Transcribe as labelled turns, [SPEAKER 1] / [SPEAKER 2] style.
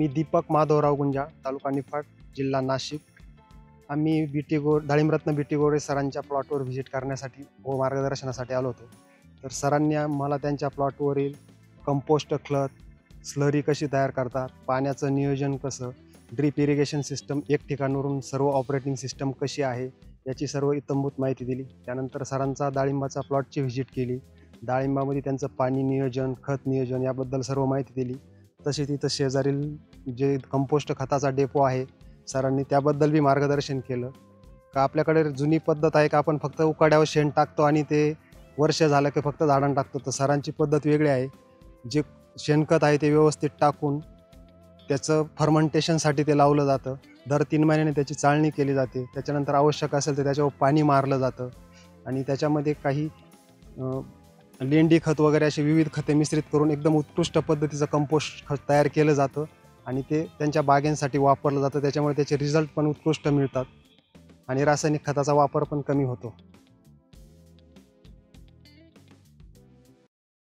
[SPEAKER 1] मी दीपक माधवराव गुंजाळ, तालुका निफाड, जिल्हा नाशिक. आम्ही डाळिंबरत्न बीटी गोरे सरांच्या प्लॉटवर व्हिजिट करण्यासाठी व मार्गदर्शनासाठी आलो होतो. तर सरांनी मला त्यांच्या प्लॉटवरील कंपोस्ट खत, स्लरी कशी तयार करतात, पाण्याचं नियोजन कसं, ड्रीप इरिगेशन सिस्टम एक ठिकाणावरून सर्व ऑपरेटिंग सिस्टम कशी आहे, याची सर्व इत्थंभूत माहिती दिली. त्यानंतर सरांचा डाळिंबाचा प्लॉटची व्हिजिट केली. डाळिंबामध्ये त्यांचं पाणी नियोजन, खत नियोजन याबद्दल सर्व माहिती दिली. तसेच तिथं शेजारील जे कंपोस्ट खताचा डेपो आहे, सरांनी त्याबद्दल बी मार्गदर्शन केलं. का आपल्याकडे जुनी पद्धत आहे का आपण फक्त उकाड्यावर शेण टाकतो आणि ते वर्ष झालं की फक्त झाडांना टाकतो. तर सरांची पद्धत वेगळी आहे. जे शेणखत आहे ते व्यवस्थित टाकून त्याचं फर्मंटेशनसाठी ते लावलं जातं. दर 3 महिन्याने त्याची चाळणी केली जाते. त्याच्यानंतर आवश्यक असेल तर त्याच्यावर पाणी मारलं जातं आणि त्याच्यामध्ये काही लेंडी खत वगैरे असे विविध खते मिश्रित करून एकदम उत्कृष्ट पद्धतीचं कंपोस्ट खत तयार केलं जातं आणि ते त्यांच्या बागांसाठी वापरलं जातं. त्याच्यामुळे त्याचे रिझल्ट पण उत्कृष्ट मिळतात आणि रासायनिक खताचा वापर पण कमी होतो.